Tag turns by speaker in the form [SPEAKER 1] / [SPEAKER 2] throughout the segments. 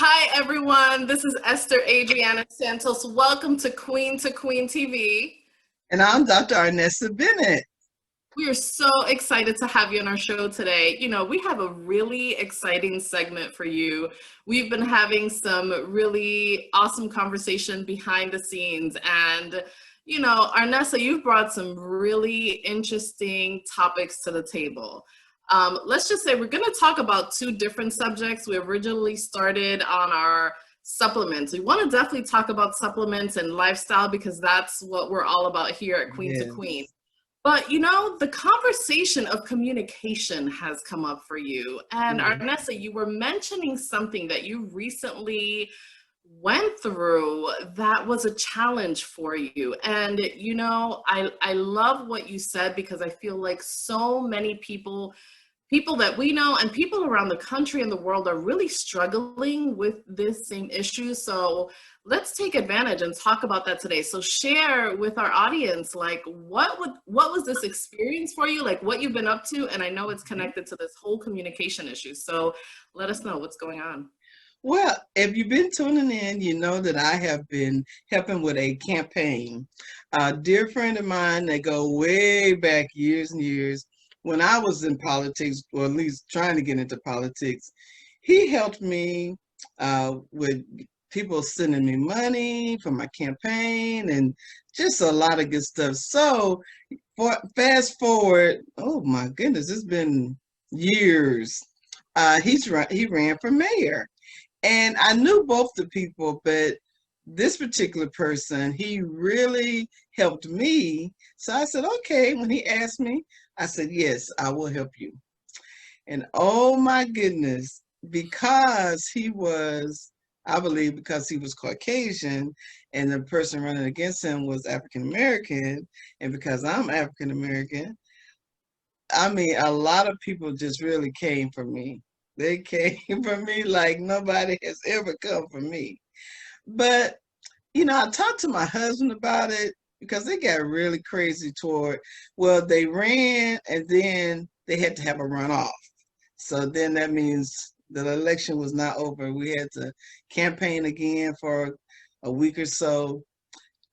[SPEAKER 1] Hi, everyone. This is Esther Adriana Santos. Welcome to Queen TV.
[SPEAKER 2] And I'm Dr. Arnessa Bennett.
[SPEAKER 1] We are so excited to have you on our show today. We have a really exciting segment for you. We've been having some really awesome conversation behind the scenes. And, Arnessa, you've brought some really interesting topics to the table. Let's just say we're going to talk about two different subjects. We originally started on our supplements. We want to definitely talk about supplements and lifestyle because that's what we're all about here at Queen to Queen. But, the conversation of communication has come up for you. And Arnessa, you were mentioning something that you recently went through that was a challenge for you. And, I love what you said because I feel like so many people that we know and people around the country and the world are really struggling with this same issue. So let's take advantage and talk about that today. So share with our audience, like what was this experience for you? Like what you've been up to? And I know it's connected to this whole communication issue. So let us know what's going on.
[SPEAKER 2] Well, if you've been tuning in, you know that I have been helping with a campaign. A dear friend of mine that go way back years and years, when I was in politics, or at least trying to get into politics, he helped me with people sending me money for my campaign and just a lot of good stuff. So fast forward, oh my goodness, it's been years. He ran for mayor. And I knew both the people, but this particular person, he really helped me. So I said, okay, when he asked me, I said, yes, I will help you. And oh my goodness, I believe because he was Caucasian and the person running against him was African American, and because I'm African American, I mean, a lot of people just really came for me. They came for me like nobody has ever come for me. But, I talked to my husband about it because they got really crazy they ran and then they had to have a runoff. So then that means the election was not over. We had to campaign again for a week or so.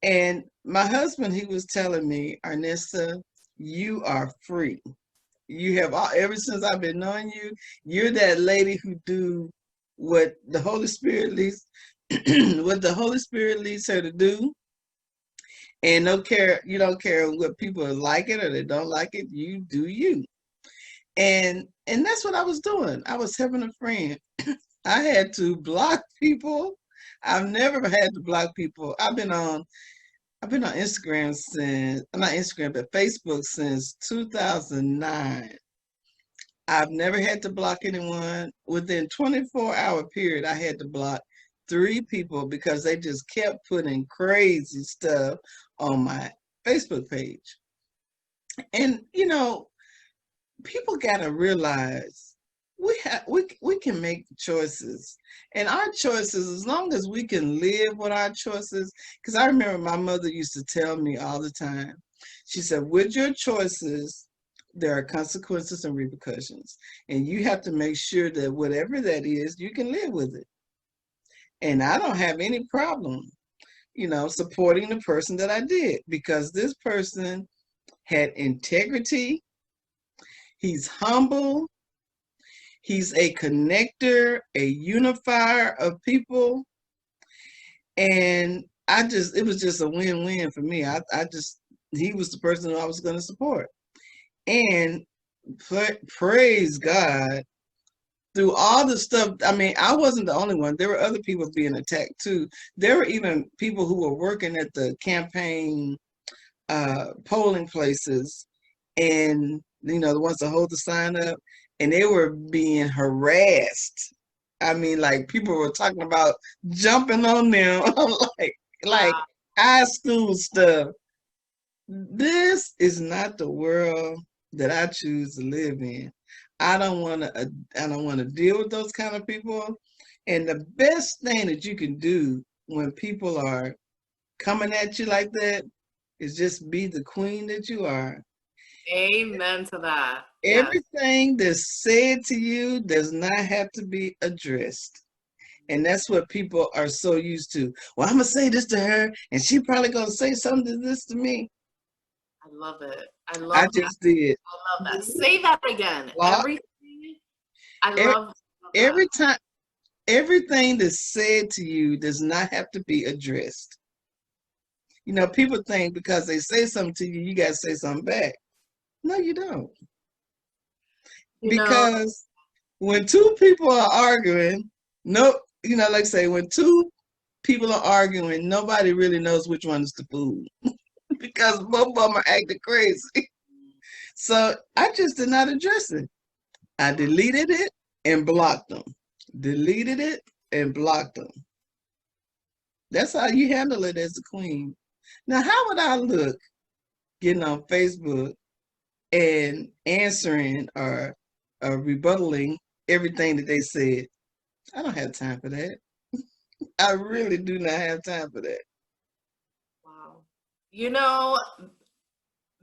[SPEAKER 2] And my husband, he was telling me, Arnessa, you are free. You have ever since I've been knowing you, you're that lady who do what the Holy Spirit leads what the Holy Spirit leads her to do. And you don't care what people like it or they don't like it, you do you. And that's what I was doing. I was helping a friend. I had to block people. I've never had to block people. I've been on Instagram not Instagram, but Facebook since 2009. I've never had to block anyone. Within 24-hour period, I had to block 3 people because they just kept putting crazy stuff on my Facebook page. And, people got to realize we can make choices, and our choices, as long as we can live with our choices, because I remember my mother used to tell me all the time, she said, with your choices there are consequences and repercussions, and you have to make sure that whatever that is, you can live with it. And I don't have any problem supporting the person that I did, because this person had integrity, he's humble, he's a connector, a unifier of people. And it was just a win-win for me. He was the person who I was going to support. And praise God, through all the stuff, I mean, I wasn't the only one. There were other people being attacked too. There were even people who were working at the campaign polling places, and the ones that hold the sign up, and they were being harassed. I mean, like, people were talking about jumping on them like high school stuff. This is not the world that I choose to live in. I don't want to deal with those kind of people. And the best thing that you can do when people are coming at you like that is just be the queen that you are.
[SPEAKER 1] Amen to that.
[SPEAKER 2] Everything that's said to you does not have to be addressed. And that's what people are so used to. Well, I'm going to say this to her, and she probably going to say something to this to me.
[SPEAKER 1] I love it. I
[SPEAKER 2] I
[SPEAKER 1] love that.
[SPEAKER 2] just did.
[SPEAKER 1] I love that. Say that again.
[SPEAKER 2] Block.
[SPEAKER 1] Everything. I love
[SPEAKER 2] Every
[SPEAKER 1] that.
[SPEAKER 2] time, everything that's said to you does not have to be addressed. You know, people think because they say something to you, you got to say something back. No, you don't.
[SPEAKER 1] You know,
[SPEAKER 2] Because when two people are arguing, no, you know, like say when two people are arguing, nobody really knows which one is the fool because both of them are acting crazy. So I just did not address it. I deleted it and blocked them. Deleted it and blocked them. That's how you handle it as a queen. Now, how would I look getting on Facebook and answering or rebuttaling everything that they said? I don't have time for that. I really do not have time for that.
[SPEAKER 1] wow. You know,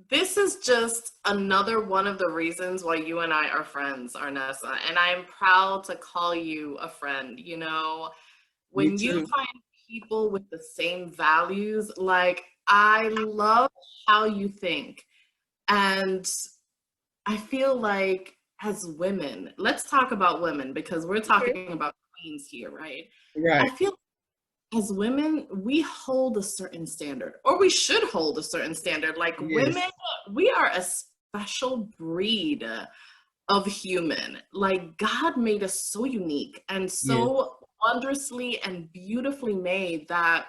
[SPEAKER 1] this is just another one of the reasons why you and I are friends, Arnessa, and I'm proud to call you a friend. You know,
[SPEAKER 2] Me
[SPEAKER 1] when you
[SPEAKER 2] too.
[SPEAKER 1] find people with the same values, like I love how you think. And I feel like as women, let's talk about women because we're
[SPEAKER 2] Okay.
[SPEAKER 1] talking about queens here, right? I
[SPEAKER 2] Right.
[SPEAKER 1] feel as women, we hold a certain standard, or we should hold a certain standard. Like
[SPEAKER 2] Yes.
[SPEAKER 1] women, we are a special breed of human. Like God made us so unique and
[SPEAKER 2] Yes.
[SPEAKER 1] so wondrously and beautifully made that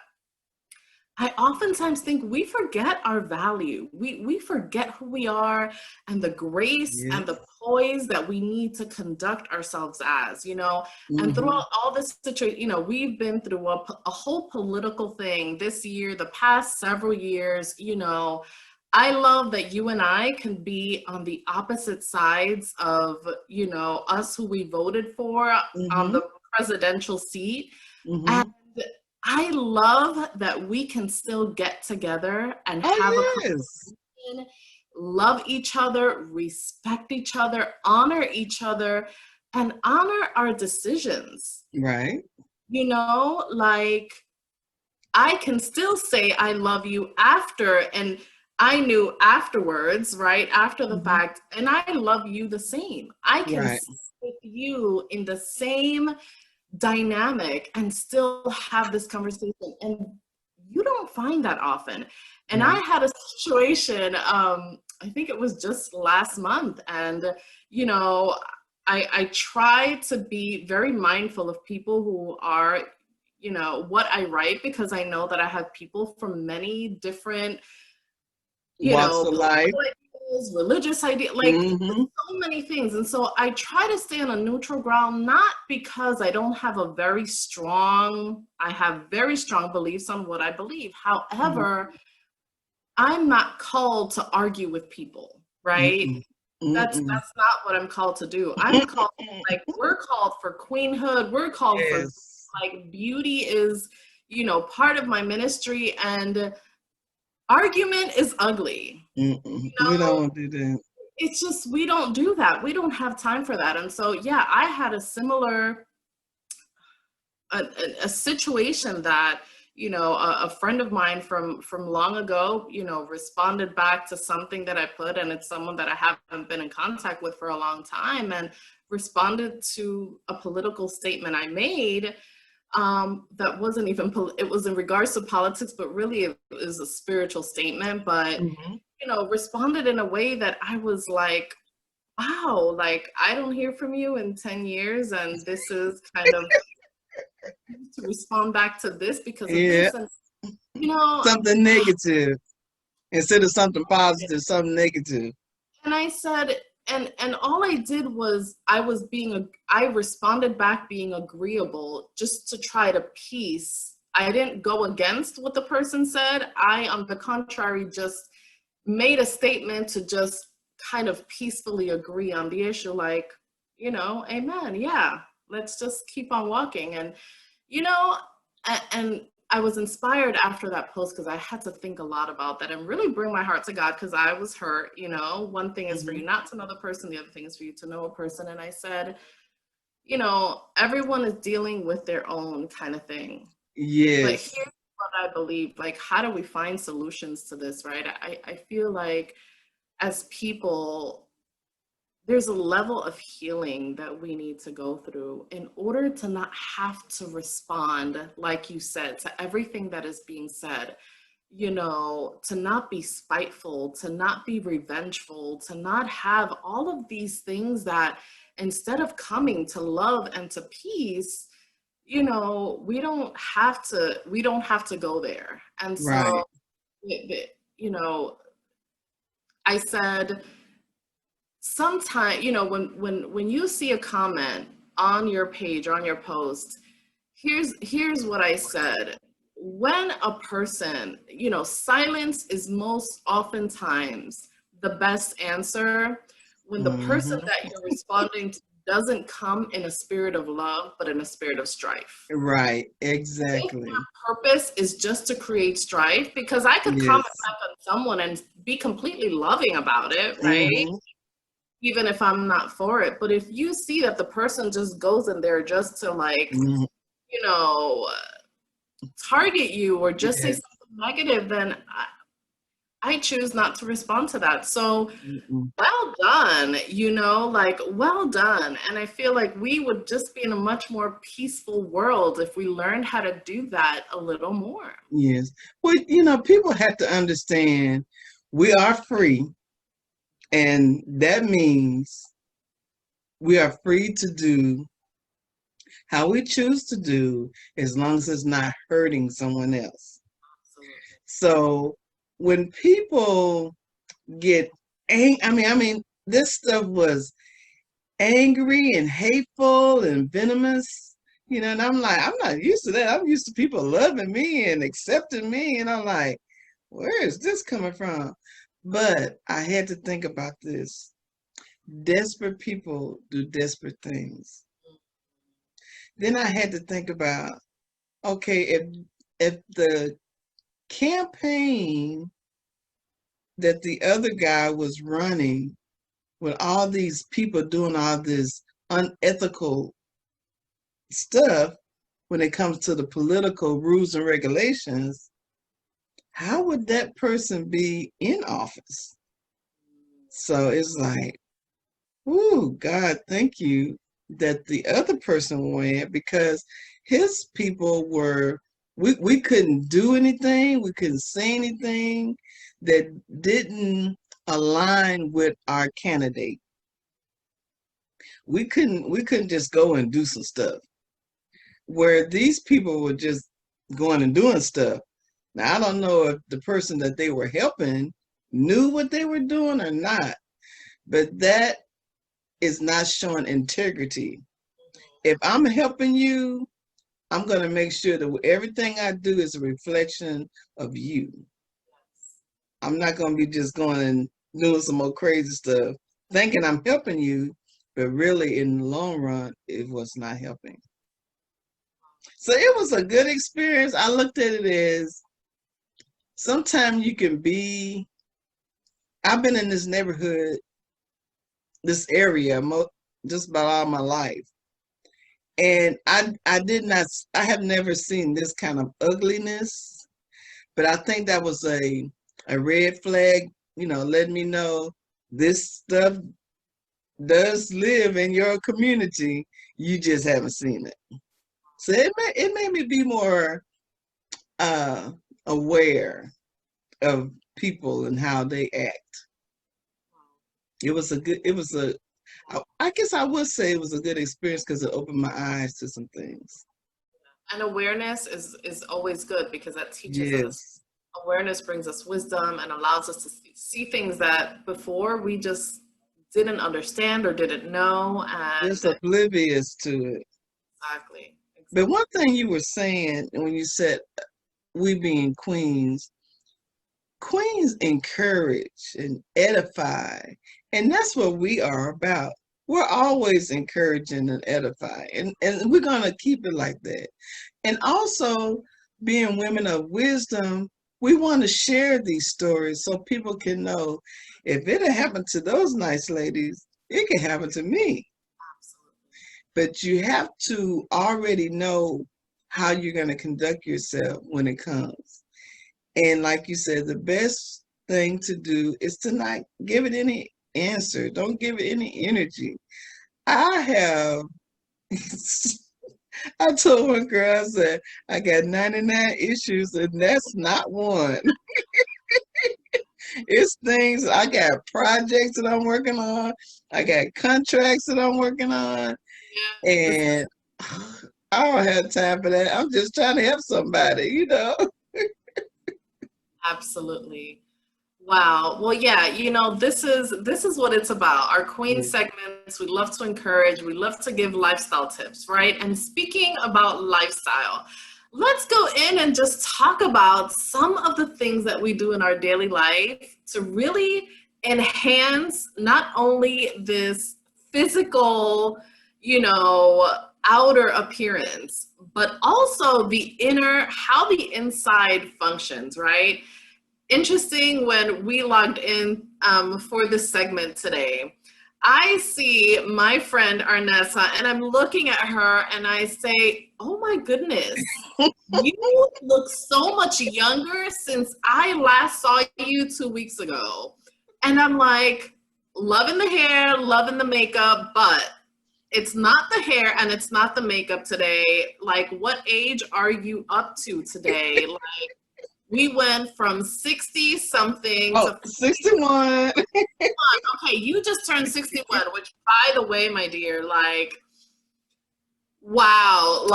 [SPEAKER 1] I oftentimes think we forget our value. We forget who we are and the grace and
[SPEAKER 2] Yes.
[SPEAKER 1] the poise that we need to conduct ourselves as, you know. And
[SPEAKER 2] Mm-hmm.
[SPEAKER 1] throughout all this situation, you know, we've been through a whole political thing this year, the past several years, you know. I love that you and I can be on the opposite sides of, you know, us who we voted for on
[SPEAKER 2] Mm-hmm.
[SPEAKER 1] the presidential seat.
[SPEAKER 2] Mm-hmm.
[SPEAKER 1] And I love that we can still get together and have a
[SPEAKER 2] Oh yes.
[SPEAKER 1] conversation, love each other, respect each other, honor each other, and honor our decisions.
[SPEAKER 2] Right.
[SPEAKER 1] You know, like I can still say I love you after, and I knew afterwards, right? After the
[SPEAKER 2] Mm-hmm.
[SPEAKER 1] fact, and I love you the same. I can
[SPEAKER 2] Right.
[SPEAKER 1] sit with you in the same dynamic and still have this conversation, and you don't find that often. And I
[SPEAKER 2] Right.
[SPEAKER 1] had a situation, I think it was just last month, and you know, I try to be very mindful of people who are, you know, what I write, because I know that I have people from many different, you
[SPEAKER 2] Walks
[SPEAKER 1] know,
[SPEAKER 2] of life.
[SPEAKER 1] political ideas, religious ideas, like
[SPEAKER 2] Mm-hmm.
[SPEAKER 1] so many things. And so I try to stay on a neutral ground, not because I don't have I have very strong beliefs on what I believe. However, I'm not called to argue with people, right?
[SPEAKER 2] Mm-mm.
[SPEAKER 1] That's
[SPEAKER 2] Mm-mm.
[SPEAKER 1] that's not what I'm called to do. I'm called, like, we're called for queenhood, we're called for,
[SPEAKER 2] Yes.
[SPEAKER 1] like, beauty is, you know, part of my ministry, and argument is ugly.
[SPEAKER 2] Mm-mm.
[SPEAKER 1] You
[SPEAKER 2] We don't
[SPEAKER 1] know,
[SPEAKER 2] want to do that.
[SPEAKER 1] it's just we don't do that. We don't have time for that. And so yeah, I had a similar a situation that, you know, a friend of mine from long ago, you know, responded back to something that I put, and it's someone that I haven't been in contact with for a long time, and responded to a political statement I made, that wasn't even it was in regards to politics, but really it was a spiritual statement. But
[SPEAKER 2] Mm-hmm.
[SPEAKER 1] you know, responded in a way that I was like, wow, like I don't hear from you in 10 years, and this is kind of to respond back to this because of
[SPEAKER 2] Yeah.
[SPEAKER 1] this. And you know,
[SPEAKER 2] Something negative instead of something positive, something negative.
[SPEAKER 1] and I said, and all I did was I responded back being agreeable, just to try to piece. I didn't go against what the person said. I, on the contrary, just made a statement to just kind of peacefully agree on the issue, like, you know, amen, yeah, let's just keep on walking. And you know, and I was inspired after that post because I had to think a lot about that and really bring my heart to God, because I was hurt. You know, one thing is for
[SPEAKER 2] Mm-hmm.
[SPEAKER 1] you not to know the person, the other thing is for you to know a person. And I said, you know, everyone is dealing with their own kind of thing. But
[SPEAKER 2] Yes.
[SPEAKER 1] here's what I believe, like, how do we find solutions to this, right? I feel like as people, there's a level of healing that we need to go through in order to not have to respond, like you said, to everything that is being said. You know, to not be spiteful, to not be revengeful, to not have all of these things that instead of coming to love and to peace, you know, we don't have to go there. And so,
[SPEAKER 2] Right.
[SPEAKER 1] you know, I said, sometimes, you know, when you see a comment on your page, on your post, here's what I said. When a person, you know, silence is most oftentimes the best answer when the person
[SPEAKER 2] Hmm.
[SPEAKER 1] that you're responding to doesn't come in a spirit of love, but in a spirit of strife.
[SPEAKER 2] Right.
[SPEAKER 1] If
[SPEAKER 2] Exactly.
[SPEAKER 1] their purpose is just to create strife, because I could comment
[SPEAKER 2] Yes.
[SPEAKER 1] back on someone and be completely loving about it, right?
[SPEAKER 2] Hmm.
[SPEAKER 1] Even if I'm not for it. But if you see that the person just goes in there just to, like,
[SPEAKER 2] Hmm.
[SPEAKER 1] you know, target you or just say
[SPEAKER 2] Yes.
[SPEAKER 1] something negative, then I choose not to respond to that. So
[SPEAKER 2] Mm-mm.
[SPEAKER 1] well done, you know, like, well done. And I feel like we would just be in a much more peaceful world if we learned how to do that a little more.
[SPEAKER 2] Yes. Well, people have to understand we are free, and that means we are free to do how we choose to do as long as it's not hurting someone else.
[SPEAKER 1] Absolutely.
[SPEAKER 2] So when people get I mean, this stuff was angry and hateful and venomous, and I'm like, I'm not used to that. I'm used to people loving me and accepting me, and I'm like, where is this coming from? But I had to think about this. Desperate people do desperate things. Then I had to think about, okay, if the campaign that the other guy was running with all these people doing all this unethical stuff when it comes to the political rules and regulations, how would that person be in office? So it's like, ooh, God, thank you that the other person went, because his people were, we couldn't do anything, we couldn't say anything that didn't align with our candidate. We couldn't just go and do some stuff. Where these people were just going and doing stuff. Now I don't know if the person that they were helping knew what they were doing or not, but that is not showing integrity. If I'm helping you, I'm going to make sure that everything I do is a reflection of you. I'm not going to be just going and doing some more crazy stuff, thinking I'm helping you, but really in the long run, it was not helping. So it was a good experience. I looked at it as sometimes you can be, I've been in this neighborhood, this area, just about all my life. And I have never seen this kind of ugliness, but I think that was a red flag, letting me know this stuff does live in your community. You just haven't seen it. So it made me be more uh, aware of people and how they act. I guess I would say it was a good experience because it opened my eyes to some things.
[SPEAKER 1] And awareness is always good because that teaches us.
[SPEAKER 2] Yes.
[SPEAKER 1] Awareness brings us wisdom and allows us to see things that before we just didn't understand or didn't know.
[SPEAKER 2] Just
[SPEAKER 1] And
[SPEAKER 2] oblivious to it.
[SPEAKER 1] exactly,
[SPEAKER 2] But
[SPEAKER 1] exactly.
[SPEAKER 2] one thing you were saying when you said we being queens, queens encourage and edify, and that's what we are about. We're always encouraging and edifying, and we're going to keep it like that. And also, being women of wisdom, we want to share these stories so people can know if it had happened to those nice ladies, it can happen to me.
[SPEAKER 1] Absolutely.
[SPEAKER 2] but you have to already know how you're going to conduct yourself when it comes. And like you said, the best thing to do is to not give it any answer. Don't give it any energy. I have, I told one girl, I said, I got 99 issues and that's not one. It's things, I got projects that I'm working on. I got contracts that I'm working on. And I don't have time for that. I'm just trying to help somebody, you know?
[SPEAKER 1] Absolutely. Wow. Well, yeah, this is what it's about. Our Queen segments, we love to encourage, we love to give lifestyle tips, right? And speaking about lifestyle, let's go in and just talk about some of the things that we do in our daily life to really enhance not only this physical, outer appearance, but also the inner, how the inside functions, right? Interesting, when we logged in for this segment today, I see my friend Arnessa and I'm looking at her and I say, oh my goodness, you look so much younger since I last saw you 2 weeks ago. And I'm like, loving the hair, loving the makeup, but it's not the hair and it's not the makeup today. Like, what age are you up to today? Like, we went from 60 something to
[SPEAKER 2] 61.
[SPEAKER 1] Okay, you just turned 61, which, by the way, my dear, like, wow,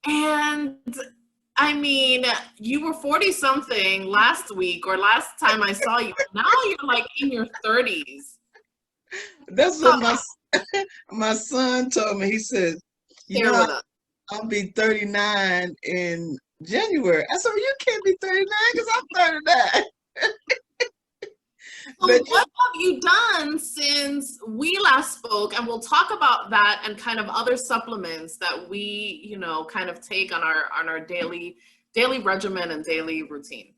[SPEAKER 1] And I mean, you were 40 something last week or last time I saw you. Now you're like in your 30s.
[SPEAKER 2] That's what my son told me. He said, I'll be 39 in January. I said, you can't be 39 because I'm 39.
[SPEAKER 1] So what have you done since we last spoke? And we'll talk about that and kind of other supplements that we, kind of take on our daily regimen and daily routine.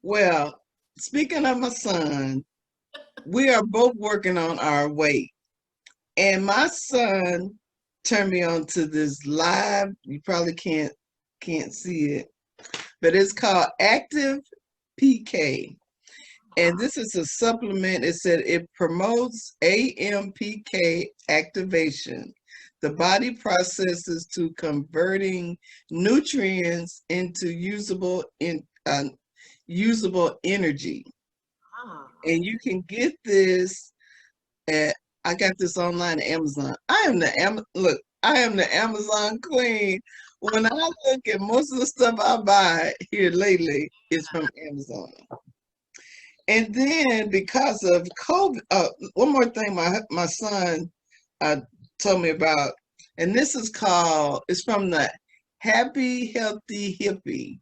[SPEAKER 2] Well, speaking of my son, we are both working on our weight. And my son turned me on to this live, you probably can't see it, but it's called Active PK. And this is a supplement. It said it promotes AMPK activation. The body processes to converting nutrients into usable energy. And you can get this at, I got this online at Amazon. I am the Amazon queen. When I look at most of the stuff I buy here lately, it's from Amazon. And then because of COVID, one more thing my son told me about, and this is it's from the Happy Healthy Hippie,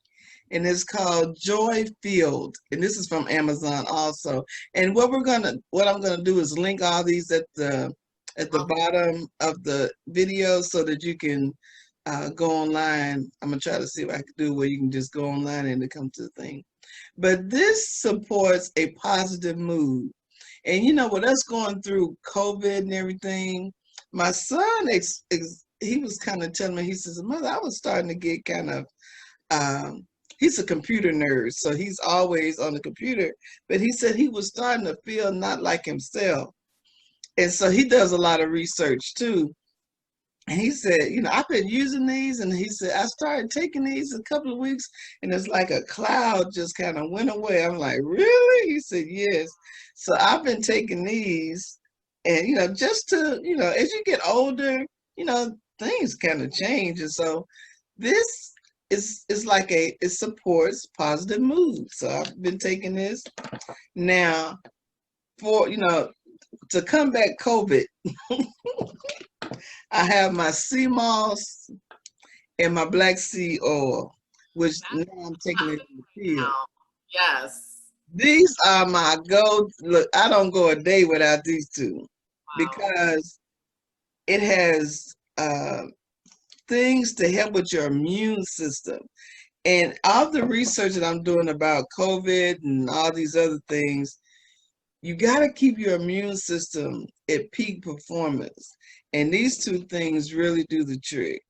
[SPEAKER 2] and it's called Joy Filled, and this is from Amazon also. And what I'm gonna do is link all these at the bottom of the video so that you can go online. I'm gonna try to see what I can do where you can just go online and it come to the thing. But this supports a positive mood. And with us going through COVID and everything, my son, he was kind of telling me, he says, Mother, I was starting to get kind of, he's a computer nerd, so he's always on the computer. But he said he was starting to feel not like himself. And so he does a lot of research too. And he said, I've been using these, and he said, I started taking these a couple of weeks, and it's like a cloud just kind of went away. I'm like, really? He said, yes. So I've been taking these, and, just to, as you get older, things kind of change. And so this is like it supports positive mood. So I've been taking this. Now, for, to combat COVID, I have my sea moss and my black sea oil, which now I'm taking it in the field.
[SPEAKER 1] Yes.
[SPEAKER 2] These are my look, I don't go a day without these two because it has things to help with your immune system. And all the research that I'm doing about COVID and all these other things, you got to keep your immune system at peak performance. And these two things really do the trick.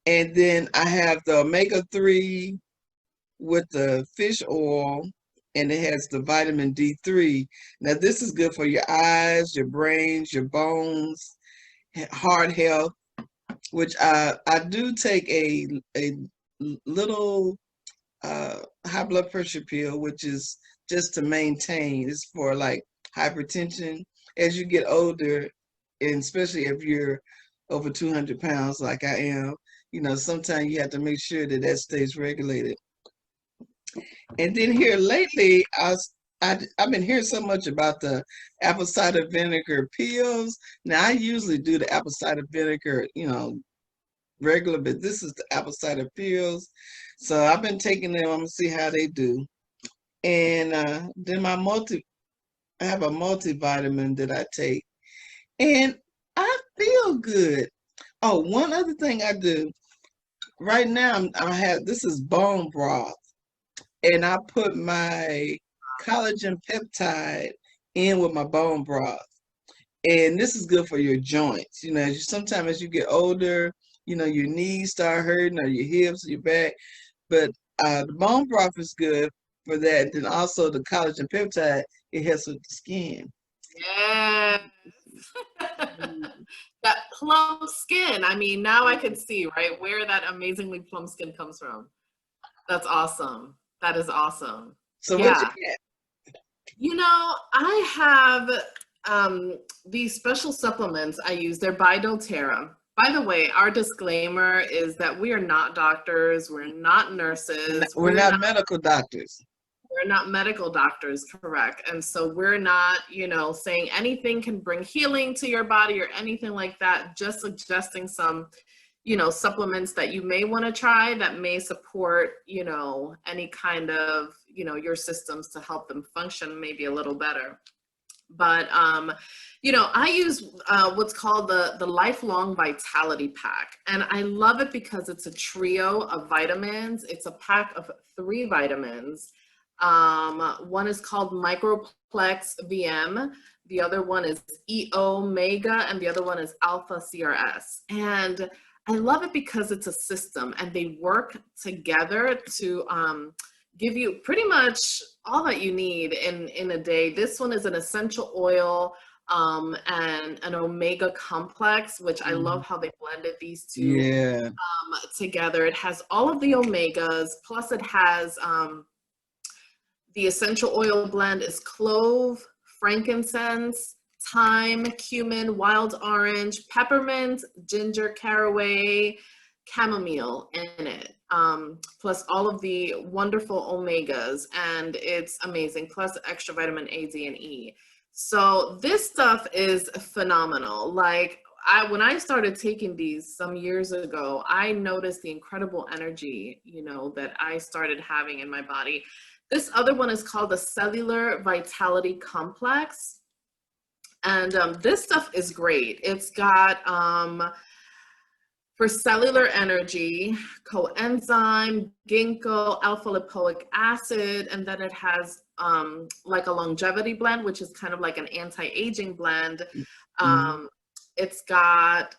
[SPEAKER 2] And then I have the omega-3 with the fish oil, and it has the vitamin D3. Now, this is good for your eyes, your brains, your bones, heart health, which I do take a little high blood pressure pill, which is just to maintain. It's for like hypertension. As you get older, and especially if you're over 200 pounds like I am, sometimes you have to make sure that that stays regulated. And then here lately, I've been hearing so much about the apple cider vinegar pills. Now, I usually do the apple cider vinegar, regular, but this is the apple cider pills. So I've been taking them. I'm gonna see how they do. And then I have a multivitamin that I take, and I feel good. Oh, one other thing I do right now, this is bone broth, and I put my collagen peptide in with my bone broth. And this is good for your joints. Sometimes as you get older, your knees start hurting, or your hips, or your back. But the bone broth is good for that. Then also the collagen peptide, it helps with the skin.
[SPEAKER 1] Yeah. That plump skin. I mean, now I can see, right, where that amazingly plump skin comes from. That's awesome. That is awesome.
[SPEAKER 2] So what you get?
[SPEAKER 1] I have these special supplements I use. They're by doTERRA. By the way, our disclaimer is that we are not doctors. We're not nurses.
[SPEAKER 2] We're not medical doctors.
[SPEAKER 1] We're not medical doctors, correct. And so we're not, saying anything can bring healing to your body or anything like that, just suggesting some, supplements that you may want to try that may support, any kind of, your systems to help them function maybe a little better. But, I use what's called the Lifelong Vitality Pack. And I love it because it's a trio of vitamins. It's a pack of 3 vitamins. One is called Microplex VM. The other one is E-Omega, and the other one is Alpha CRS. And I love it because it's a system, and they work together to give you pretty much all that you need in a day. This one is an essential oil and an omega complex, which I love how they blended these two together. It has all of the omegas, plus it has the essential oil blend is clove, frankincense, thyme, cumin, wild orange, peppermint, ginger, caraway, chamomile in it, plus all of the wonderful omegas, and it's amazing, plus extra vitamin A, D, and E. So this stuff is phenomenal. Like, when I started taking these some years ago, I noticed the incredible energy, that I started having in my body. This other one is called the Cellular Vitality Complex. And this stuff is great. It's got, for cellular energy, coenzyme, ginkgo, alpha lipoic acid, and then it has like a longevity blend, which is kind of like an anti-aging blend. It's got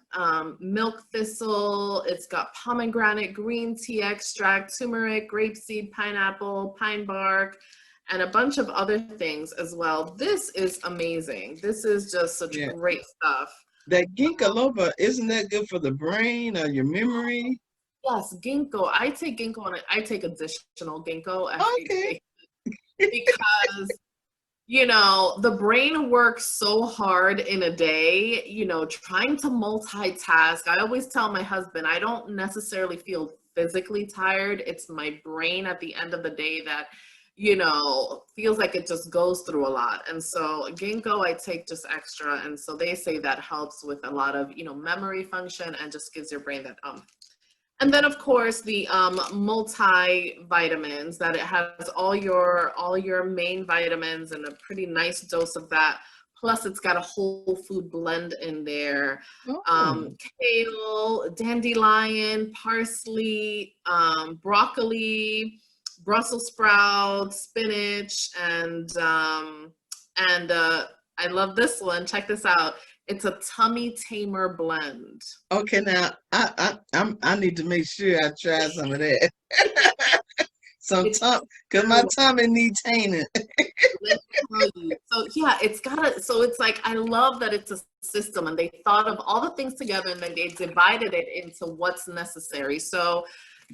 [SPEAKER 1] milk thistle, it's got pomegranate, green tea extract, turmeric, grapeseed, pineapple, pine bark, and a bunch of other things as well. This is amazing. This is just such great stuff.
[SPEAKER 2] That ginkgo biloba, isn't that good for the brain or your memory?
[SPEAKER 1] Yes, ginkgo. I take ginkgo and I take additional ginkgo every day because the brain works so hard in a day, trying to multitask. I always tell my husband, I don't necessarily feel physically tired. It's my brain at the end of the day that, feels like it just goes through a lot. And so ginkgo, I take just extra. And so they say that helps with a lot of, memory function and just gives your brain that And then, of course, the multivitamins, that it has all your main vitamins and a pretty nice dose of that. Plus, it's got a whole food blend in there. Kale, dandelion, parsley, broccoli, Brussels sprouts, spinach, and And I love this one. Check this out. It's a tummy tamer blend.
[SPEAKER 2] Okay, now I need to make sure I try some of that.
[SPEAKER 1] It's
[SPEAKER 2] Cause my tummy needs taming.
[SPEAKER 1] let me tell you. So yeah, so it's like, I love that it's a system and they thought of all the things together and then they divided it into what's necessary. So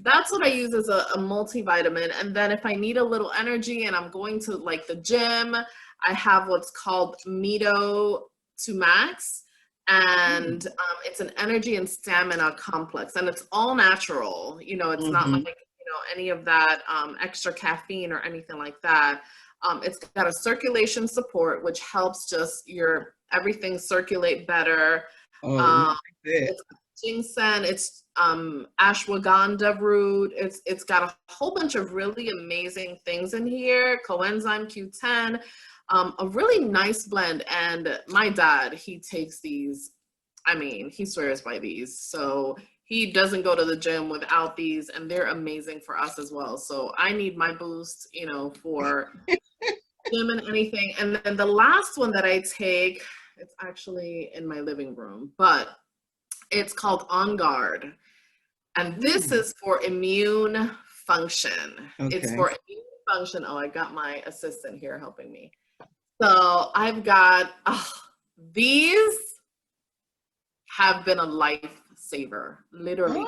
[SPEAKER 1] that's what I use as a multivitamin. And then if I need a little energy and I'm going to like the gym, I have what's called Medo to Max. And it's an energy and stamina complex, and it's all natural. You know, it's not like, any of that extra caffeine or anything like that. It's got a circulation support, which helps just everything circulate better. It's ginseng, it's ashwagandha root. It's got a whole bunch of really amazing things in here. Coenzyme Q10, a really nice blend. And my dad, he takes these. I mean, he swears by these. So he doesn't go to the gym without these, and they're amazing for us as well. So I need my boost, for gym and anything. And then the last one that I take, it's actually in my living room, but it's called On Guard. And this is for immune function.
[SPEAKER 2] Okay.
[SPEAKER 1] It's for immune function. Oh, I got my assistant here helping me. So I've got, these have been a lifesaver, literally.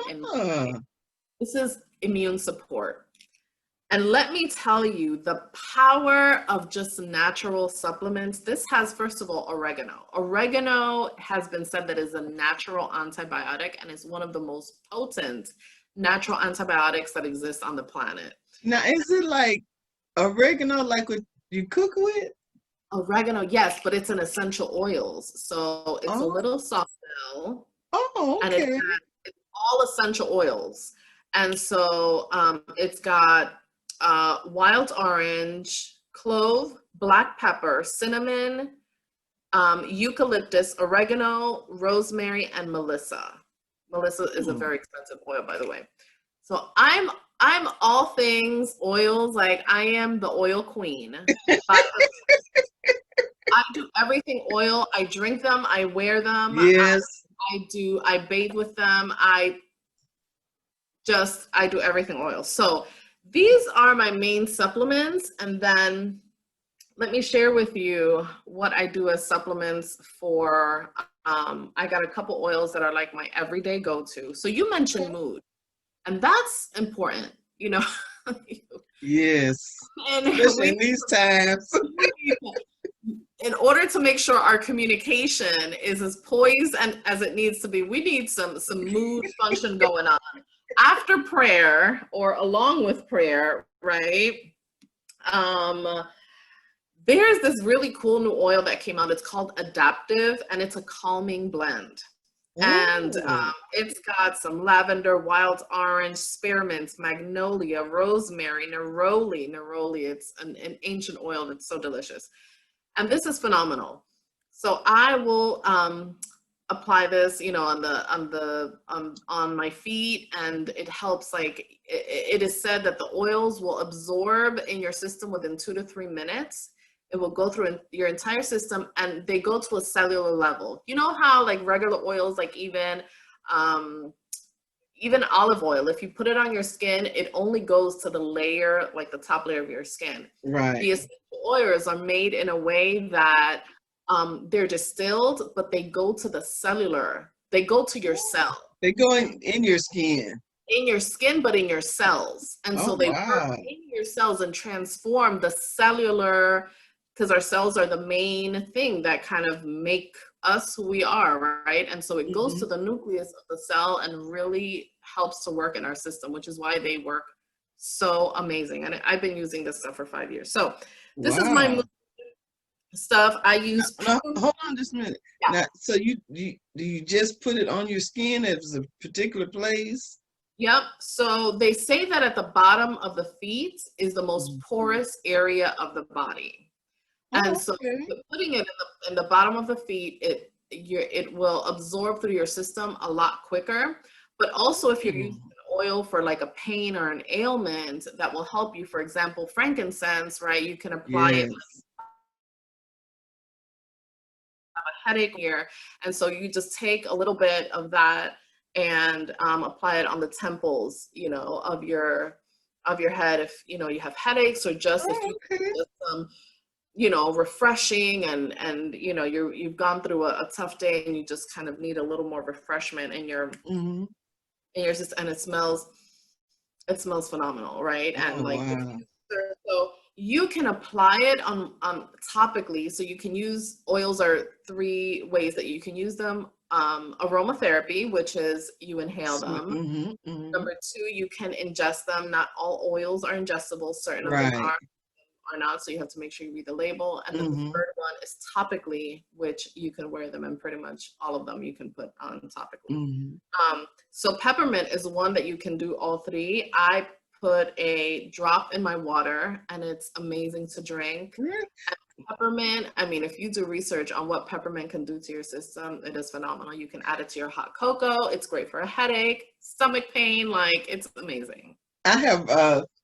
[SPEAKER 1] This is immune support. And let me tell you, the power of just natural supplements. This has, first of all, oregano. Oregano has been said that is a natural antibiotic and is one of the most potent natural antibiotics that exist on the planet.
[SPEAKER 2] Now, is it like oregano, like what you cook with?
[SPEAKER 1] Oregano, yes, but it's an essential oils. So it's a little Softgel.
[SPEAKER 2] Oh, okay.
[SPEAKER 1] And it's all essential oils. And so it's got wild orange, clove, black pepper, cinnamon, eucalyptus, oregano, rosemary, and Melissa. Melissa is a very expensive oil, by the way. So I'm all things oils. Like, I am the oil queen. I do everything oil. I drink them. I wear them.
[SPEAKER 2] Yes.
[SPEAKER 1] I bathe with them. I do everything oil. So these are my main supplements. And then let me share with you what I do as supplements for, I got a couple oils that are like my everyday go-to. So you mentioned mood, and that's important,
[SPEAKER 2] Yes.
[SPEAKER 1] And
[SPEAKER 2] especially in these times.
[SPEAKER 1] In order to make sure our communication is as poised and as it needs to be, we need some mood function going on. After prayer or along with prayer, right? There's this really cool new oil that came out. It's called Adaptive, and it's a calming blend. Ooh. And it's got some lavender, wild orange, spearmint, magnolia, rosemary, neroli. Neroli, it's an ancient oil that's so delicious. And this is phenomenal. So I will apply this, on my feet, and it helps. Like, it is said that the oils will absorb in your system within 2 to 3 minutes. It will go through your entire system, and they go to a cellular level. You know how like regular oils, like even olive oil, if you put it on your skin, it only goes to the layer, like the top layer of your skin.
[SPEAKER 2] Right.
[SPEAKER 1] The essential oils are made in a way that they're distilled, but they go to the cellular. They go to your cell.
[SPEAKER 2] They go in your skin.
[SPEAKER 1] In your skin, but in your cells. And so they work in your cells and transform the cellular, because our cells are the main thing that kind of make us who we are, right? And so it goes to the nucleus of the cell and really helps to work in our system, which is why they work so amazing. And I've been using this stuff for 5 years. So this is my stuff I use.
[SPEAKER 2] Now, hold on just a minute. Yeah. Now, so do you just put it on your skin at a particular place?
[SPEAKER 1] Yep. So they say that at the bottom of the feet is the most porous area of the body. And so putting it in the bottom of the feet, it will absorb through your system a lot quicker. But also if you're using oil for like a pain or an ailment, that will help you. For example, frankincense, right? You can apply it headache here. And so you just take a little bit of that and apply it on the temples, you know, of your head if, you know, you have headaches, or just if you just you know, refreshing, and you know, you've gone through a tough day and you just kind of need a little more refreshment in your system, and it smells phenomenal, right? And
[SPEAKER 2] Oh,
[SPEAKER 1] like
[SPEAKER 2] wow.
[SPEAKER 1] so you can apply it on topically. So you can use oils. Are 3 ways that you can use them. Aromatherapy, which is you inhale them. Number 2, you can ingest them. Not all oils are ingestible. Certain of them are not, so you have to make sure you read the label. And then the third one is topically, which you can wear them, and pretty much all of them you can put on topically. So peppermint is one that you can do all 3. I put a drop in my water, and it's amazing to drink. Peppermint, I mean, if you do research on what peppermint can do to your system, it is phenomenal. You can add it to your hot cocoa. It's great for a headache, stomach pain, like it's amazing.
[SPEAKER 2] I have,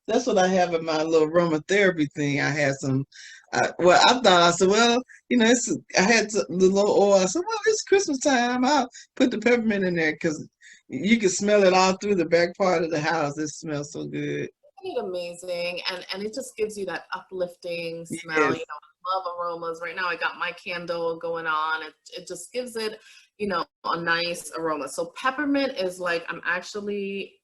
[SPEAKER 2] that's what I have in my little aromatherapy thing. I had some, well, I said, well, you know, I had the little oil. I said, well, it's Christmas time. I'll put the peppermint in there because you can smell it all through the back part of the house. It smells so good.
[SPEAKER 1] It's amazing, and it just gives you that uplifting smell.
[SPEAKER 2] Yes.
[SPEAKER 1] You know, I love aromas. Right now, I got my candle going on. It just gives it, you know, a nice aroma. So peppermint is like, I'm actually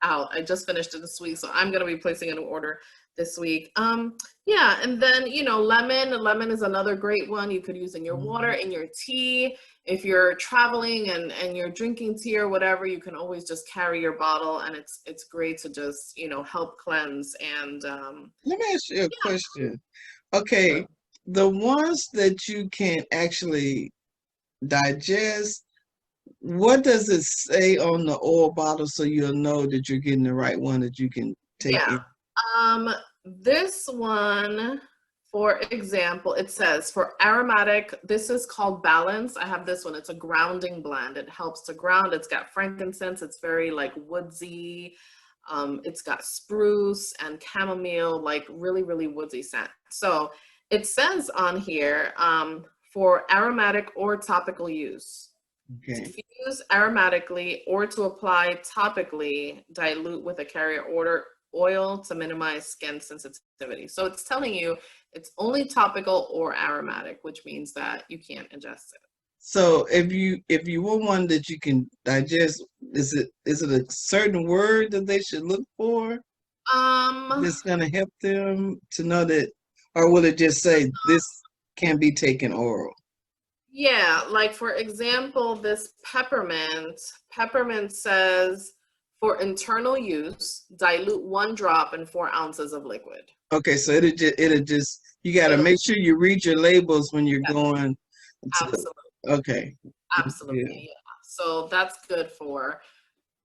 [SPEAKER 1] out. I just finished it this week, so I'm gonna be placing an order this week. Yeah, and then, you know, lemon is another great one. You could use in your water, in your tea. If you're traveling and you're drinking tea or whatever, you can always just carry your bottle, and it's great to just, you know, help cleanse. And
[SPEAKER 2] Let me ask you a question. Okay, the ones that you can actually digest, what does it say on the oil bottle so you'll know that you're getting the right one that you can take in?
[SPEAKER 1] This one, for example, it says for aromatic, this is called Balance. I have this one. It's a grounding blend. It helps to ground. It's got frankincense. It's very like woodsy. It's got spruce and chamomile, like really, really woodsy scent. So it says on here for aromatic or topical use.
[SPEAKER 2] Okay.
[SPEAKER 1] To use aromatically or to apply topically, dilute with a carrier oil to minimize skin sensitivity. So it's telling you it's only topical or aromatic, which means that you can't ingest it.
[SPEAKER 2] So if you want one that you can digest, is it a certain word that they should look for that's gonna help them to know that, or will it just say this can be taken oral?
[SPEAKER 1] Yeah, like for example, this peppermint says for internal use, dilute 1 drop in 4 ounces of liquid.
[SPEAKER 2] Okay, so it'll just you got to make sure you read your labels when you're going to.
[SPEAKER 1] Absolutely.
[SPEAKER 2] Okay.
[SPEAKER 1] Absolutely. Yeah. So that's good for,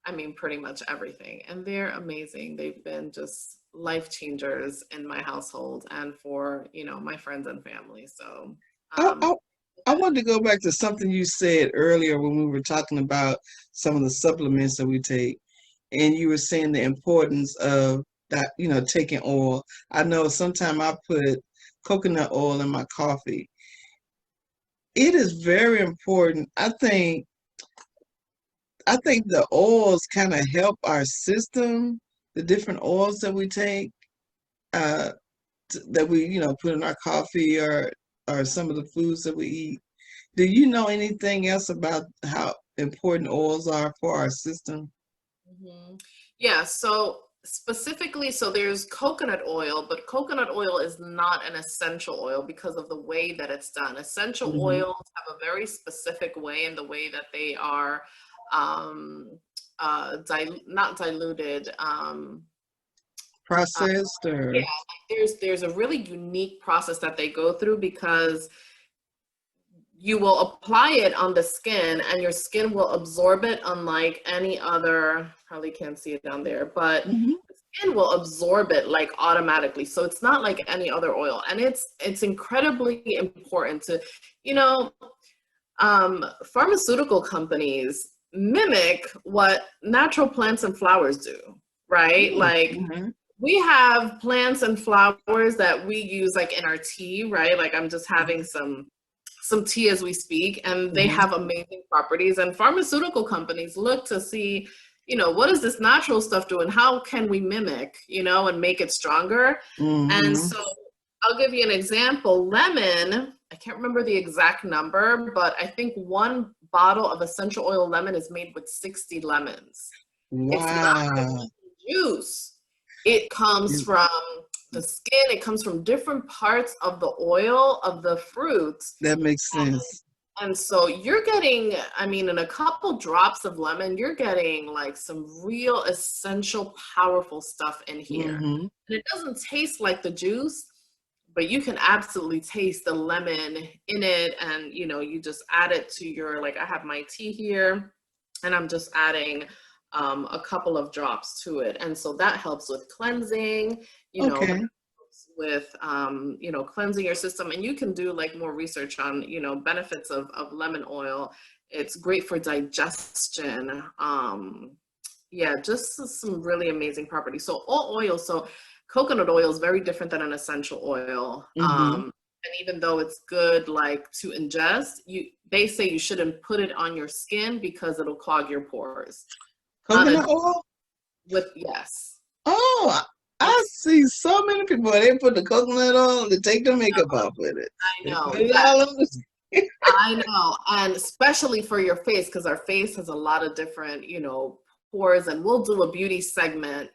[SPEAKER 1] I mean, pretty much everything. And they're amazing. They've been just life changers in my household and for, you know, my friends and family. So
[SPEAKER 2] I wanted to go back to something you said earlier when we were talking about some of the supplements that we take, and you were saying the importance of that, you know, taking oil. I know sometimes I put coconut oil in my coffee. It is very important. I think the oils kind of help our system, the different oils that we take, that we, you know, put in our coffee or some of the foods that we eat. Do you know anything else about how important oils are for our system?
[SPEAKER 1] Yeah, so specifically, so there's coconut oil, but coconut oil is not an essential oil because of the way that it's done. Essential oils have a very specific way in the way that they are not diluted,
[SPEAKER 2] Processed or?
[SPEAKER 1] yeah, there's a really unique process that they go through because you will apply it on the skin and your skin will absorb it, unlike any other, probably can't see it down there, but the skin will absorb it like automatically. So it's not like any other oil. And it's incredibly important to, you know, pharmaceutical companies mimic what natural plants and flowers do, right? Like we have plants and flowers that we use like in our tea, right? Like I'm just having some some tea as we speak, and they
[SPEAKER 2] Mm-hmm.
[SPEAKER 1] have amazing properties. And pharmaceutical companies look to see, what does this natural stuff do and how can we mimic, and make it stronger. And
[SPEAKER 2] Mm-hmm.
[SPEAKER 1] so I'll give you an example. Lemon, I can't remember the exact number, but I think one bottle of essential oil lemon is made with 60 lemons. It's not
[SPEAKER 2] Wow.
[SPEAKER 1] just juice. It comes
[SPEAKER 2] Mm,
[SPEAKER 1] from the skin. It comes from different parts of the oil of the fruits.
[SPEAKER 2] that makes sense.
[SPEAKER 1] And so you're getting, in a couple drops of lemon, you're getting like some real essential, powerful stuff in here.
[SPEAKER 2] Mm-hmm.
[SPEAKER 1] And it doesn't taste like the juice, but you can absolutely taste the lemon in it. And, you just add it to your, like I have my tea here, and I'm just adding a couple of drops to it. And so that helps with cleansing,
[SPEAKER 2] Okay.
[SPEAKER 1] with cleansing your system. And you can do like more research on benefits of lemon oil. It's great for digestion. Yeah, just some really amazing properties. So all oils, so coconut oil is very different than an essential oil.
[SPEAKER 2] Mm-hmm.
[SPEAKER 1] And even though it's good like to ingest, they say you shouldn't put it on your skin because it'll clog your pores.
[SPEAKER 2] Coconut oil?
[SPEAKER 1] Yes.
[SPEAKER 2] Oh, I see so many people. They put the coconut oil and they take the makeup off with it.
[SPEAKER 1] I
[SPEAKER 2] They
[SPEAKER 1] know.
[SPEAKER 2] put it
[SPEAKER 1] Yeah.
[SPEAKER 2] all over the skin.
[SPEAKER 1] I know. And especially for your face, because our face has a lot of different, pores, and we'll do a beauty segment,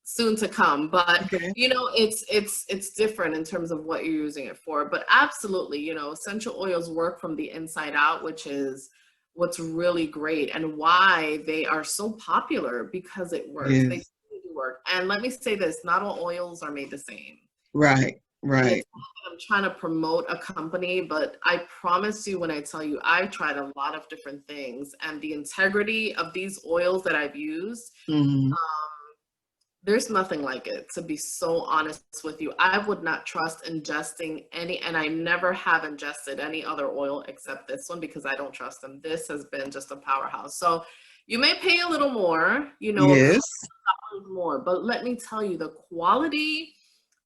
[SPEAKER 1] soon to come. But,
[SPEAKER 2] Okay.
[SPEAKER 1] it's different in terms of what you're using it for. But absolutely, essential oils work from the inside out, which is what's really great and why they are so popular, because it works. They
[SPEAKER 2] Yes.
[SPEAKER 1] really do work. And let me say this, not all oils are made the same.
[SPEAKER 2] Right.
[SPEAKER 1] And
[SPEAKER 2] Right.
[SPEAKER 1] it's not that I'm trying to promote a company, but I promise you when I tell you I tried a lot of different things, and the integrity of these oils that I've used,
[SPEAKER 2] Mm-hmm.
[SPEAKER 1] there's nothing like it, to be so honest with you. I would not trust ingesting any, and I never have ingested any other oil except this one because I don't trust them. This has been just a powerhouse. So you may pay a little more, a
[SPEAKER 2] Yes.
[SPEAKER 1] couple dollars more, but let me tell you, the quality,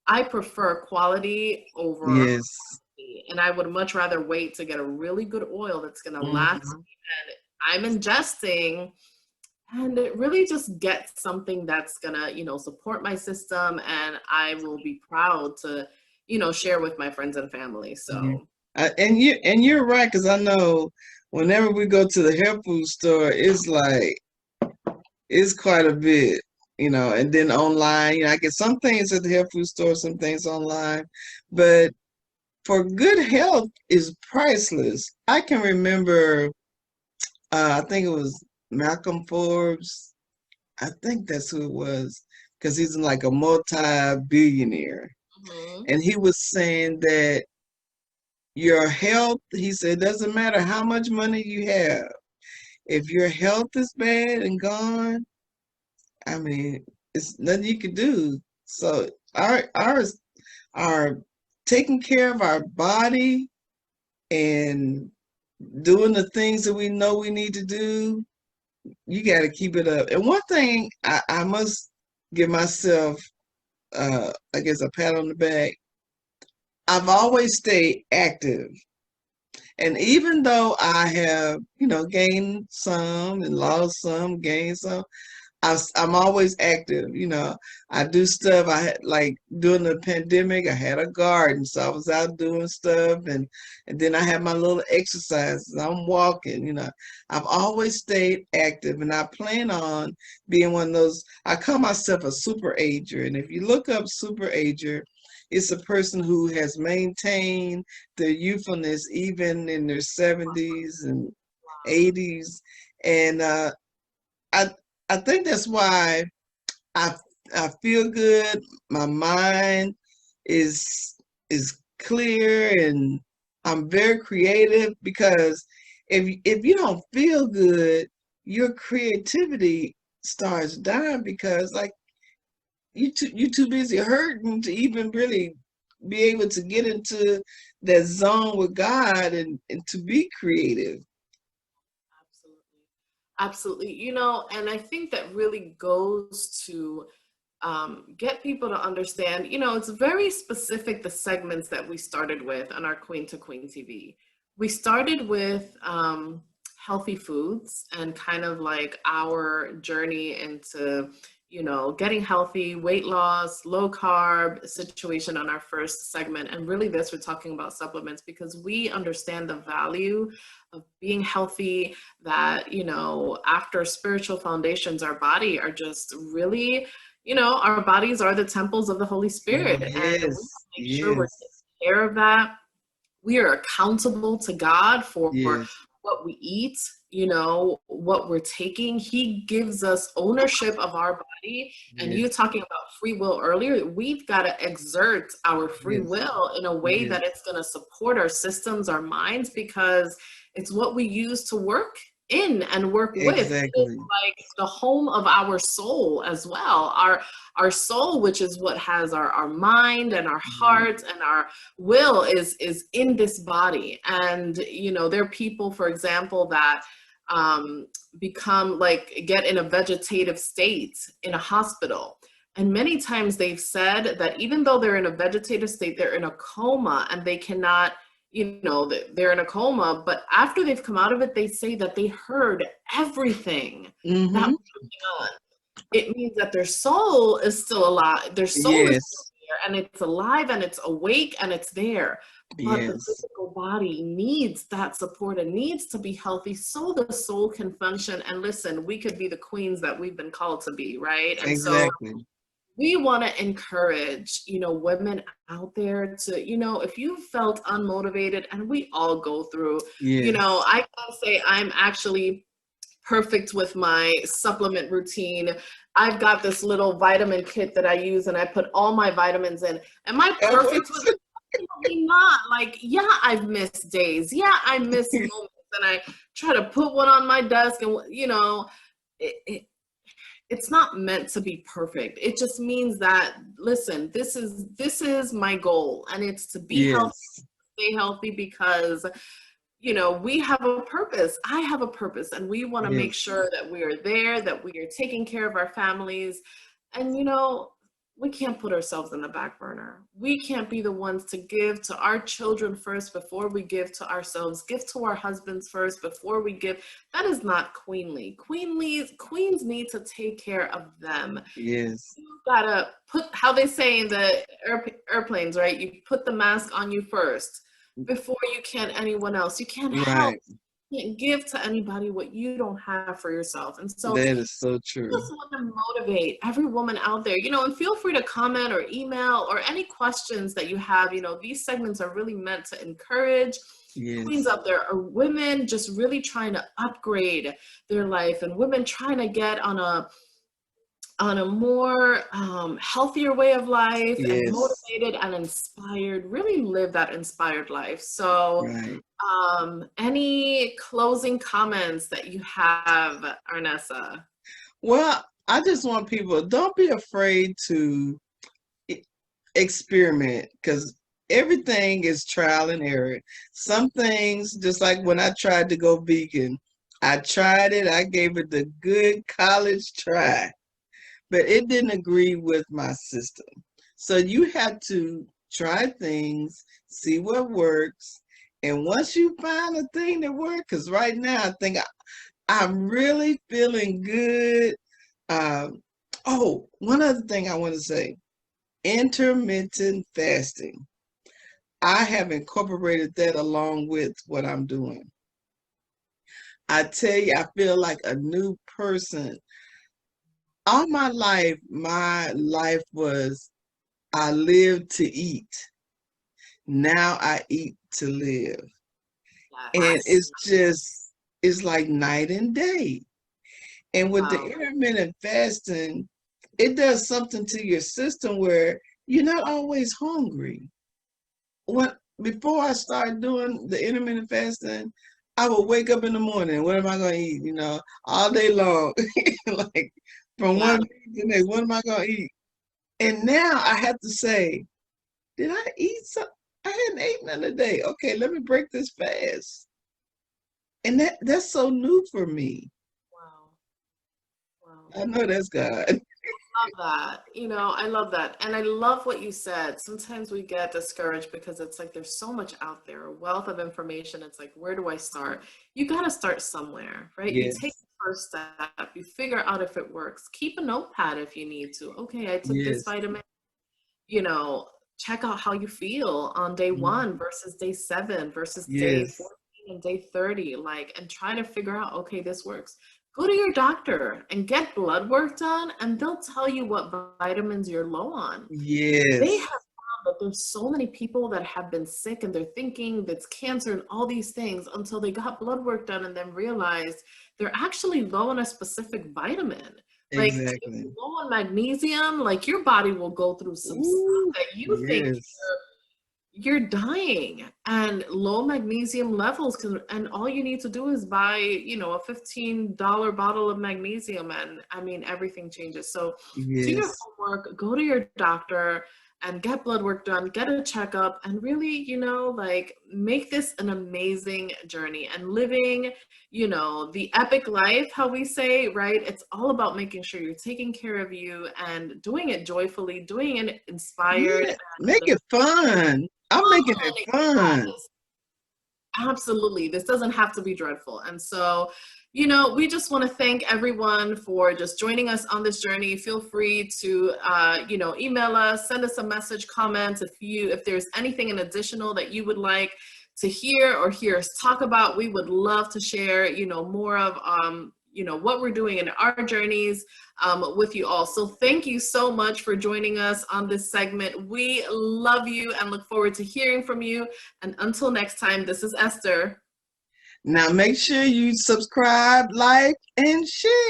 [SPEAKER 1] I prefer quality over
[SPEAKER 2] Yes.
[SPEAKER 1] quantity, and I would much rather wait to get a really good oil that's going to last.
[SPEAKER 2] Mm-hmm.
[SPEAKER 1] And I'm ingesting, and it really just gets something that's going to, support my system, and I will be proud to, share with my friends and family.
[SPEAKER 2] Yeah.
[SPEAKER 1] So
[SPEAKER 2] And you're right, because I know whenever we go to the health food store, it's quite a bit, and then online, I get some things at the health food store, some things online, but for good health is priceless. I can remember, I think it was Malcolm Forbes. I think that's who it was, because he's like a multi-billionaire.
[SPEAKER 1] mhm.
[SPEAKER 2] And he was saying that your health, he said, doesn't matter how much money you have. If your health is bad and gone, I mean, it's nothing you can do. So ours are taking care of our body and doing the things that we know we need to do. You got to keep it up. And one thing I must give myself, I guess, a pat on the back. I've always stayed active. And even though I have, gained some and lost some, gained some, I'm always active. I do stuff. I had, like, during the pandemic, I had a garden, so I was out doing stuff, and then I had my little exercises. I'm walking. I've always stayed active, and I plan on being one of those. I call myself a super ager, and if you look up super ager, it's a person who has maintained their youthfulness even in their 70s and 80s, and I I think that's why I I feel good. My mind is is clear, and I'm very creative, because if you don't feel good, your creativity starts dying, because, like, you too busy hurting to even really be able to get into that zone with God, and to be creative.
[SPEAKER 1] Absolutely. Absolutely. And I think that really goes to get people to understand, you know, it's very specific, the segments that we started with on our Queen to Queen TV. We started with healthy foods and kind of like our journey into, you know, getting healthy, weight loss, low carb situation on our first segment. And really this, we're talking about supplements because we understand the value of being healthy, that, you know, after spiritual foundations, our body are just really, you know, our bodies are the temples of the Holy Spirit. And we want
[SPEAKER 2] Yes,
[SPEAKER 1] to make sure we're
[SPEAKER 2] yes,
[SPEAKER 1] taking care of that. We are accountable to God for
[SPEAKER 2] yes,
[SPEAKER 1] what we eat, you know, what we're taking. He gives us ownership of our body. And you
[SPEAKER 2] yes,
[SPEAKER 1] talking about free will earlier, we've got to exert our free
[SPEAKER 2] yes,
[SPEAKER 1] will in a way
[SPEAKER 2] yes,
[SPEAKER 1] that it's going to support our systems, our minds, because it's what we use to work in and work with. It's
[SPEAKER 2] exactly.
[SPEAKER 1] like the home of our soul as well. Our soul, which is what has our mind and our
[SPEAKER 2] Mhm.
[SPEAKER 1] heart and our will, is in this body. And you know, there are people, for example, that become like get in a vegetative state in a hospital, and many times they've said that even though they're in a vegetative state, they're in a coma and they cannot, you know, they're in a coma, but after they've come out of it, they say that they heard everything that
[SPEAKER 2] Mm-hmm.
[SPEAKER 1] was going on. It means that their soul is still alive. Their soul is still
[SPEAKER 2] Yes,
[SPEAKER 1] there and it's alive and it's awake and it's there. But the
[SPEAKER 2] yes,
[SPEAKER 1] physical body needs that support and needs to be healthy so the soul can function. And listen, we could be the queens that we've been called to be, right? And so
[SPEAKER 2] exactly.
[SPEAKER 1] we want to encourage, you know, women out there to, you know, if you felt unmotivated, and we all go through, you know,
[SPEAKER 2] Yes.
[SPEAKER 1] I can say I'm actually perfect with my supplement routine. I've got this little vitamin kit that I use and I put all my vitamins in. Am I perfect with it? Absolutely not. Like, yeah, I've missed days. Yeah, I miss moments and I try to put one on my desk and, you know, it's not meant to be perfect. It just means that, listen, this is my goal, and it's to be healthy,
[SPEAKER 2] Yes,
[SPEAKER 1] stay healthy, because you know, we have a purpose. I have a purpose, and we want to make
[SPEAKER 2] yes,
[SPEAKER 1] sure that we are there, that we are taking care of our families. And, you know, we can't put ourselves in the back burner. We can't be the ones to give to our children first before we give to ourselves, give to our husbands first before we give. That is not queenly. Queens need to take care of them.
[SPEAKER 2] yes,
[SPEAKER 1] You gotta put, how they say in the airplanes, right? You put the mask on you first before you can anyone else. You can't help,
[SPEAKER 2] right.
[SPEAKER 1] you can't give to anybody what you don't have for yourself. And so
[SPEAKER 2] That is so
[SPEAKER 1] I
[SPEAKER 2] true.
[SPEAKER 1] just want to motivate every woman out there, you know, and feel free to comment or email or any questions that you have. You know, these segments are really meant to encourage queens
[SPEAKER 2] Yes,
[SPEAKER 1] out there, or women just really trying to upgrade their life, and women trying to get on a more healthier way of life and
[SPEAKER 2] yes,
[SPEAKER 1] motivated and inspired, really live that inspired life. So
[SPEAKER 2] right.
[SPEAKER 1] any closing comments that you have, Arnessa?
[SPEAKER 2] Well, I just want people, don't be afraid to e- experiment, because everything is trial and error. Some things, just like when I tried to go vegan, I tried it, I gave it the good college try, but it didn't agree with my system. So you have to try things, see what works. And once you find a thing that works, because right now I think I'm really feeling good. Um, oh, one other thing I want to say, intermittent fasting. I have incorporated that along with what I'm doing. I tell you, I feel like a new person. All my life was I live to eat. Now I eat to live. And
[SPEAKER 1] Yes.
[SPEAKER 2] it's like night and day. And with the
[SPEAKER 1] Wow.
[SPEAKER 2] intermittent fasting, it does something to your system where you're not always hungry. When Before I started doing the intermittent fasting, I would wake up in the morning. What am I going to eat? You know, all day long, like from
[SPEAKER 1] Yeah.
[SPEAKER 2] one day to the next. What am I going to eat? And now I have to say, did I eat some? I hadn't eaten in a day. Okay, let me break this fast. And that's so new for me.
[SPEAKER 1] Wow. Wow.
[SPEAKER 2] I know that's God.
[SPEAKER 1] love that. I love that. And I love what you said. Sometimes we get discouraged because it's like there's so much out there, a wealth of information. It's like, where do I start? You got to start somewhere, right? You take
[SPEAKER 2] Yes,
[SPEAKER 1] the first step, you figure out if it works. Keep a notepad if you need to. Okay, I took this
[SPEAKER 2] yes.
[SPEAKER 1] vitamin, you know, check out how you feel on day
[SPEAKER 2] Mhm.
[SPEAKER 1] 1 versus day 7 versus day
[SPEAKER 2] Yes,
[SPEAKER 1] 14 and day 30, like, and try to figure out, okay, this works. Go to your doctor and get blood work done, and they'll tell you what vitamins you're low on. They have
[SPEAKER 2] yes,
[SPEAKER 1] found that there's so many people that have been sick and they're thinking that's cancer and all these things until they got blood work done and then realized they're actually low on a specific vitamin. Like if you're
[SPEAKER 2] exactly.
[SPEAKER 1] low on magnesium, like your body will go through some stuff
[SPEAKER 2] Ooh,
[SPEAKER 1] that you think
[SPEAKER 2] yes,
[SPEAKER 1] you're dying, and low magnesium levels can, and all you need to do is buy, a $15 bottle of magnesium, and I mean everything changes. So do your
[SPEAKER 2] yes,
[SPEAKER 1] homework, go to your doctor and get blood work done, get a checkup, and really, like, make this an amazing journey and living, the epic life, how we say, right? It's all about making sure you're taking care of you and doing it joyfully, doing it inspired
[SPEAKER 2] yeah. Make
[SPEAKER 1] and
[SPEAKER 2] it fun. I'm making it
[SPEAKER 1] fun.
[SPEAKER 2] fun.
[SPEAKER 1] Absolutely. This doesn't have to be dreadful. And so, we just want to thank everyone for just joining us on this journey. Feel free to, email us, send us a message, comments. If there's anything in additional that you would like to hear us talk about, we would love to share, more of, what we're doing in our journeys with you all. So thank you so much for joining us on this segment. We love you and look forward to hearing from you. And until next time, this is Esther.
[SPEAKER 2] Now make sure you subscribe, like, and share.